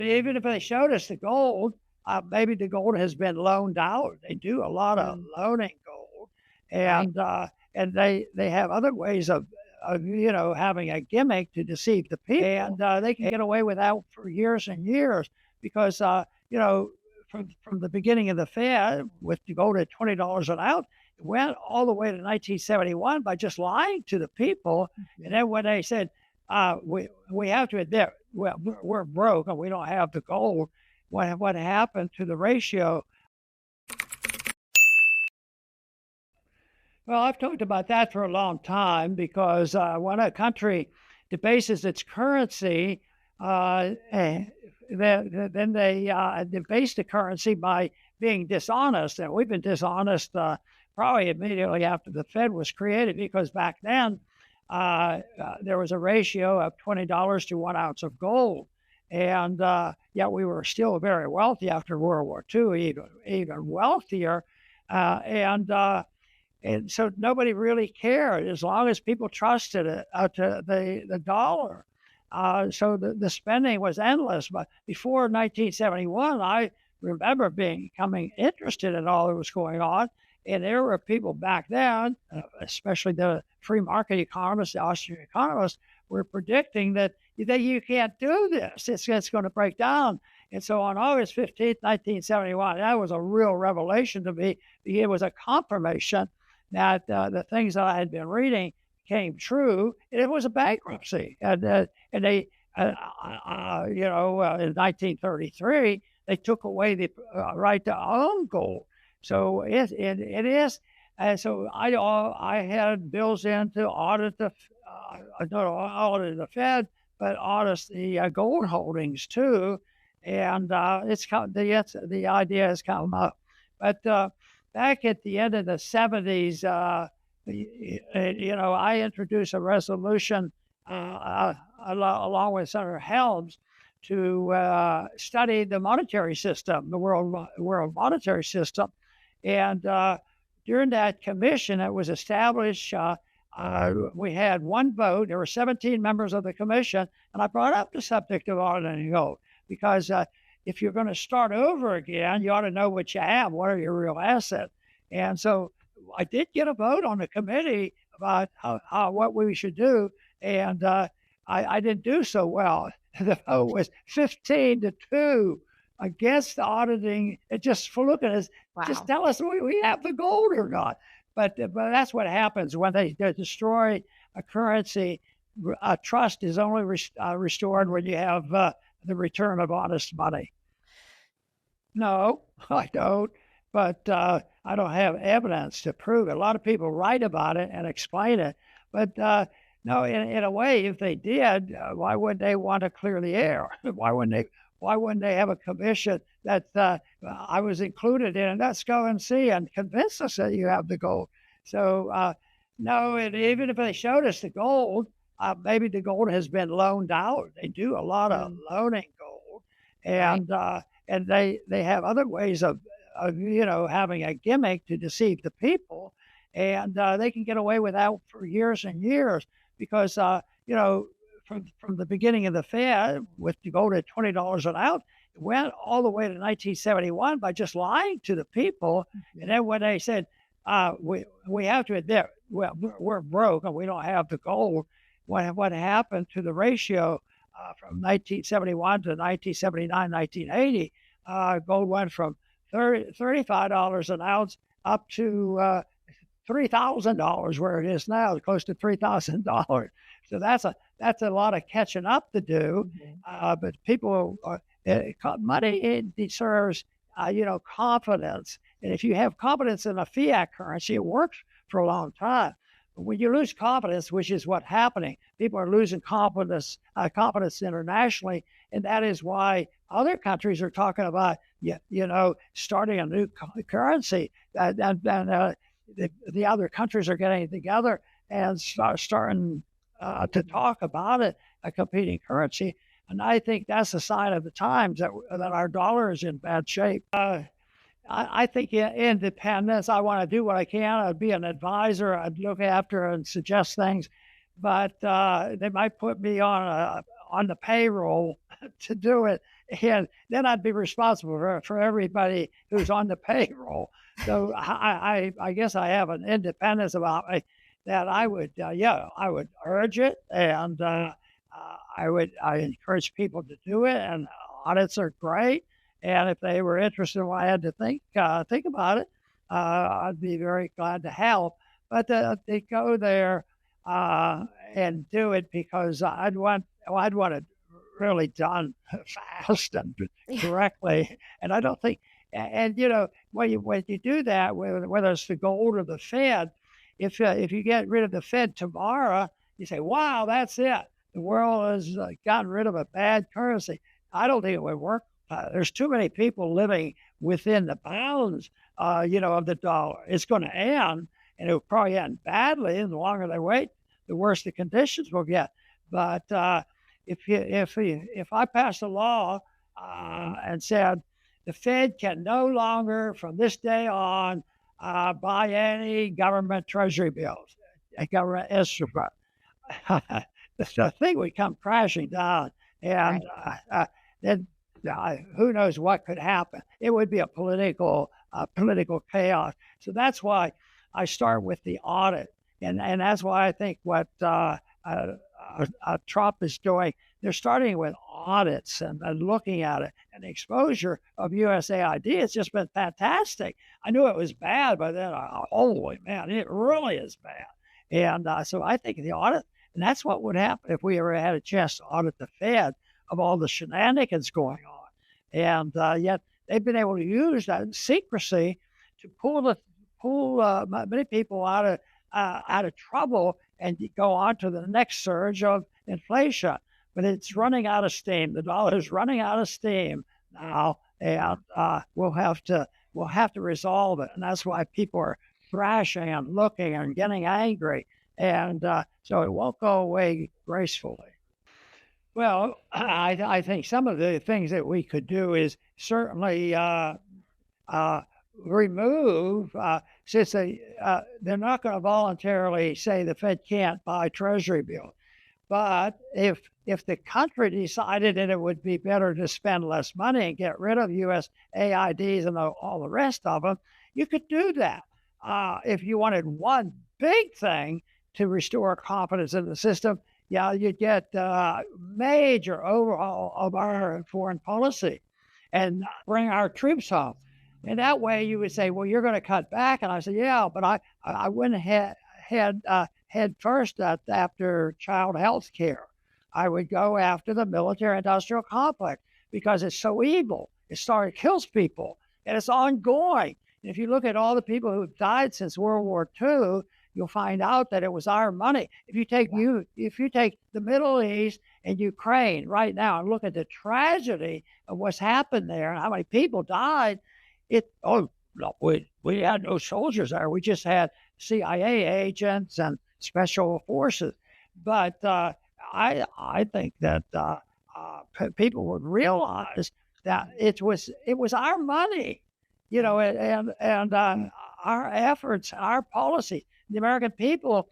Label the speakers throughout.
Speaker 1: Even if they showed us the gold, maybe the gold has been loaned out. They do a lot of
Speaker 2: Mm,
Speaker 1: loaning gold,
Speaker 2: right.
Speaker 1: and they have other ways of having a gimmick to deceive the people, and they can get away with that for years and years because you know from the beginning of the Fed with the gold at $20 an ounce, it went all the way to 1971 by just lying to the people, and
Speaker 2: Mhm.
Speaker 1: then when they said we have to admit, well, we're broke and we don't have the gold. What happened to the ratio? Well, I've talked about that for a long time because when a country debases its currency, then they debase the currency by being dishonest. And we've been dishonest probably immediately after the Fed was created because back then there was a ratio of $20 to 1 ounce of gold. And yet we were still very wealthy after World War II, even wealthier. And so nobody really cared as long as people trusted it to the dollar. So the spending was endless. But before 1971, I remember becoming interested in all that was going on. And there were people back then, especially the free market economists, the Austrian economists, were predicting that you can't do this. It's going to break down. And so on August 15th, 1971, that was a real revelation to me. It was a confirmation that the things that I had been reading came true. It was a bankruptcy, and they, in 1933, they took away the right to own gold. So it is. And so I had bills in to audit not audit the Fed, but audit the gold holdings too. And the idea has come up, but back at the end of the 70s, I introduced a resolution along with Senator Helms to study the monetary system, the world monetary system. And during that commission that was established, we had one vote. There were 17 members of the commission, and I brought up the subject of auditing gold because if you're going to start over again, you ought to know what you have. What are your real assets? And so I did get a vote on the committee about what we should do, and I didn't do so well. The vote was 15-2 against the auditing. It just for look at us, just
Speaker 2: Wow.
Speaker 1: tell us we have the gold or not. But that's what happens when they destroy a currency. A trust is only restored when you have the return of honest money. No, I don't. But I don't have evidence to prove it. A lot of people write about it and explain it. But no, in a way, if they did, why wouldn't they want to clear the air? Why wouldn't they have a commission that I was included in? Let's go and see and convince us that you have the gold. So no, and even if they showed us the gold, maybe the gold has been loaned out. They do a lot of
Speaker 2: Mm,
Speaker 1: loaning gold,
Speaker 2: right.
Speaker 1: and they have other ways of having a gimmick to deceive the people, and they can get away with that for years and years because from the beginning of the Fed with the gold at $20 an ounce, it went all the way to 1971 by just lying to the people, and
Speaker 2: Mhm.
Speaker 1: then when they said we have to admit, well, we're broke and we don't have the gold. What happened to the ratio from 1971 to 1979, 1980? Gold went from $35 an ounce up to $3,000 where it is now, close to $3,000. So that's a lot of catching up to do.
Speaker 2: Mhm.
Speaker 1: But people money it deserves confidence, and if you have confidence in a fiat currency, it works for a long time. But when you lose confidence, which is what's happening, people are losing confidence internationally, and that is why other countries are talking about starting a new currency, and the other countries are getting together and starting to
Speaker 2: Mhm.
Speaker 1: talk about it, a competing currency. And I think that's a sign of the times that our dollar is in bad shape. I think independence. I want to do what I can. I'd be an advisor. I'd look after and suggest things, but they might put me on the payroll to do it, and then I'd be responsible for everybody who's on the payroll. So I guess I have an independence about me that I would, I would urge it, and I encourage people to do it, and audits are great. And if they were interested in what I had to think about it, I'd be very glad to help. But they go there and do it because I'd want it really done fast and correctly. And I don't think, and when you do that, whether it's the gold or the Fed, if you get rid of the Fed tomorrow, you say, wow, that's it. The world has gotten rid of a bad currency. I don't think it would work. There's too many people living within the bounds, of the dollar. It's going to end, and it will probably end badly. And the longer they wait, the worse the conditions will get. But if I passed a law and said the Fed can no longer, from this day on, buy any government treasury bills, a government instrument, the thing would come crashing down, and then who knows what could happen? It would be a political chaos. So that's why I start with the audit, and that's why I think what Trump is doing, they're starting with audits and looking at it, and the exposure of USAID has just been fantastic. I knew it was bad, but then, holy man, it really is bad. And so I think the audit, and that's what would happen if we ever had a chance to audit the Fed of all the shenanigans going on. And yet they've been able to use that secrecy to pull many people out of trouble and go on to the next surge of inflation. But it's running out of steam. The dollar is running out of steam now, and we'll have to resolve it. And that's why people are thrashing and looking and getting angry. And so it won't go away gracefully. Well, I think some of the things that we could do is certainly remove, since they're not going to voluntarily say the Fed can't buy treasury bills. But if the country decided that it would be better to spend less money and get rid of USAIDs and all the rest of them, you could do that. If you wanted one big thing to restore confidence in the system, you'd get major overhaul of our foreign policy and bring our troops home. And that way you would say, well, you're going to cut back. And I said, yeah, but I went head first after child health care. I would go after the military-industrial complex because it's so evil. It kills people, and it's ongoing. And if you look at all the people who've died since World War II, you'll find out that it was our money. If you take the Middle East and Ukraine right now and look at the tragedy of what's happened there and how many people died, we had no soldiers there. We just had CIA agents and special forces. But I think that people would realize that it was our money, and our efforts, our policy. The American people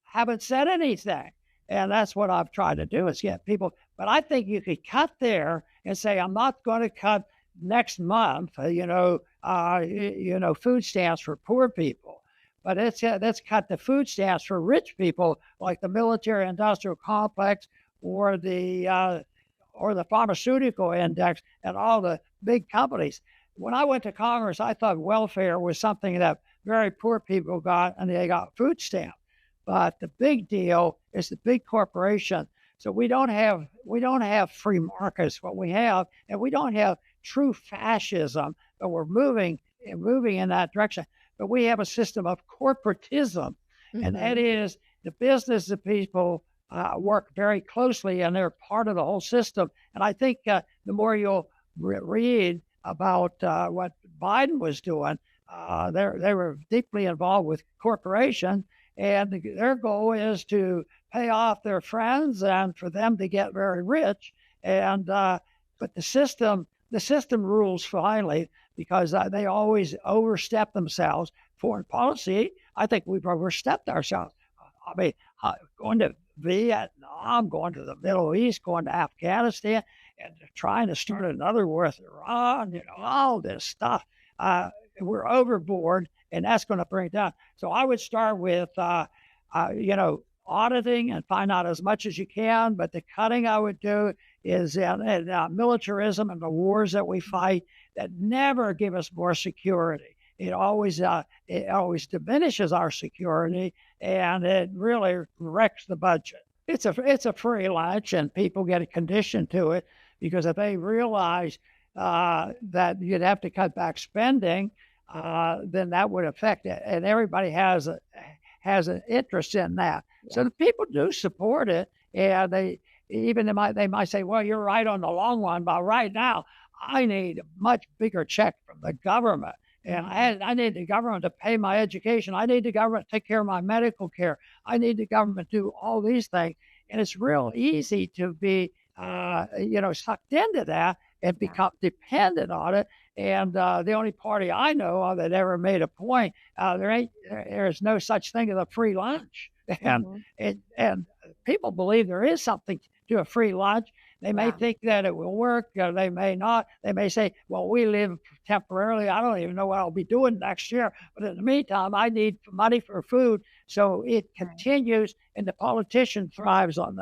Speaker 1: haven't said anything. And that's what I've tried to do is get people. But I think you could cut there and say, I'm not going to cut next month, food stamps for poor people. But let's cut the food stamps for rich people, like the military-industrial complex or the pharmaceutical index and all the big companies. When I went to Congress, I thought welfare was something that very poor people got, and they got food stamps. But the big deal is the big corporation. So we don't have free markets. What we have, and we don't have true fascism, but we're moving in that direction. But we have a system of corporatism, and that is the business of people work very closely, and they're part of the whole system. And I think the more you'll read about what Biden was doing, they were deeply involved with corporations, and their goal is to pay off their friends and for them to get very rich. And but the system rules finally because they always overstep themselves. Foreign policy, I think we've overstepped ourselves. I mean, going to Vietnam, going to the Middle East, going to Afghanistan, and they're trying to start another war with Iran, all this stuff. We're overboard, and that's going to bring it down. So I would start with, auditing and find out as much as you can. But the cutting I would do is in militarism and the wars that we fight that never give us more security. It always diminishes our security, and it really wrecks the budget. It's a free lunch, and people get conditioned to it because if they realize that you'd have to cut back spending, then that would affect it, and everybody has an interest in that. Yeah. So the people do support it, and they might say, "Well, you're right on the long run, but right now I need a much bigger check from the government." And I need the government to pay my education. I need the government to take care of my medical care. I need the government to do all these things. And it's real easy to be, sucked into that and become dependent on it. And the only party I know of that ever made a point, there's no such thing as a free lunch. And people believe there is something to a free lunch. They may think that it will work, or they may not. They may say, well, we live temporarily. I don't even know what I'll be doing next year. But in the meantime, I need money for food. So it continues, and the politician thrives on that.